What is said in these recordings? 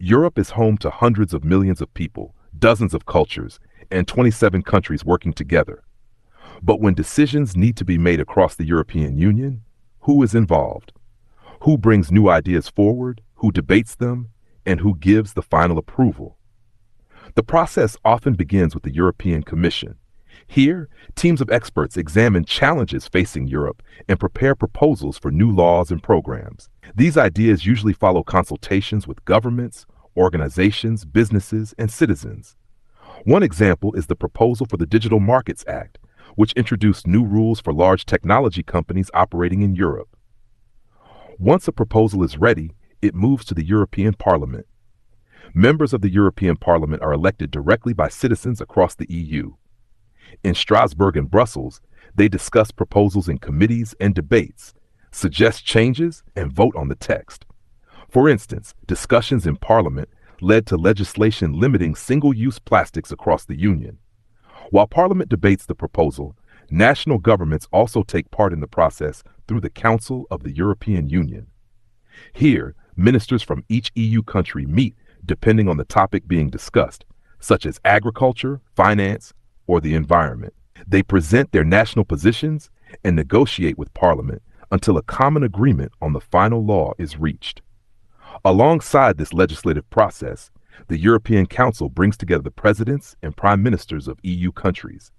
Europe is home to hundreds of millions of people, dozens of cultures, and 27 countries working together. But when decisions need to be made across the European Union, who is involved? Who brings new ideas forward? Who debates them? And who gives the final approval? The process often begins with the European Commission. Here, teams of experts examine challenges facing Europe and prepare proposals for new laws and programs. These ideas usually follow consultations with governments, organizations, businesses, and citizens. One example is the proposal for the Digital Markets Act, which introduced new rules for large technology companies operating in Europe. Once a proposal is ready, it moves to the European Parliament. Members of the European Parliament are elected directly by citizens across the EU. In Strasbourg and Brussels, they discuss proposals in committees and debates, suggest changes, and vote on the text. For instance, discussions in Parliament led to legislation limiting single-use plastics across the Union. While Parliament debates the proposal, national governments also take part in the process through the Council of the European Union. Here, ministers from each EU country meet depending on the topic being discussed, such as agriculture, finance, or the environment. They present their national positions and negotiate with Parliament until a common agreement on the final law is reached. Alongside this legislative process, the European Council brings together the presidents and prime ministers of EU countries.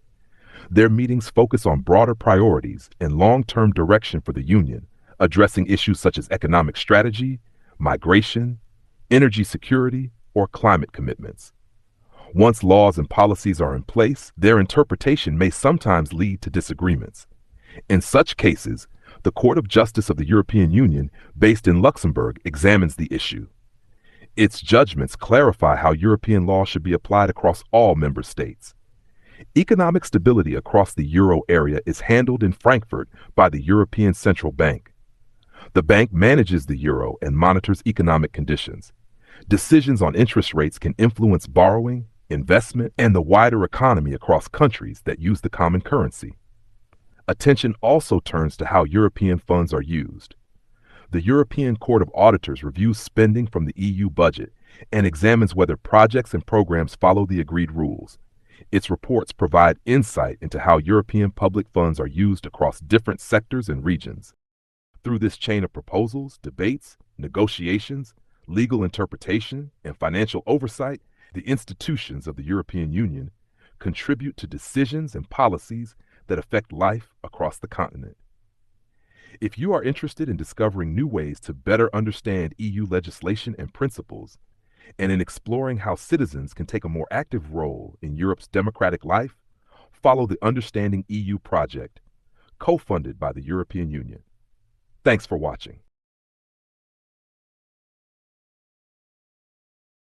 Their meetings focus on broader priorities and long-term direction for the Union, addressing issues such as economic strategy, migration, energy security, or climate commitments. Once laws and policies are in place, their interpretation may sometimes lead to disagreements. In such cases, the Court of Justice of the European Union, based in Luxembourg, examines the issue. Its judgments clarify how European law should be applied across all member states. Economic stability across the euro area is handled in Frankfurt by the European Central Bank. The bank manages the euro and monitors economic conditions. Decisions on interest rates can influence borrowing, investment, and the wider economy across countries that use the common currency. Attention also turns to how European funds are used. The European Court of Auditors reviews spending from the EU budget and examines whether projects and programs follow the agreed rules. Its reports provide insight into how European public funds are used across different sectors and regions. Through this chain of proposals, debates, negotiations, legal interpretation, and financial oversight, the institutions of the European Union contribute to decisions and policies that affect life across the continent. If you are interested in discovering new ways to better understand EU legislation and principles, and in exploring how citizens can take a more active role in Europe's democratic life, follow the Understanding EU project, co-funded by the European Union. Thanks for watching.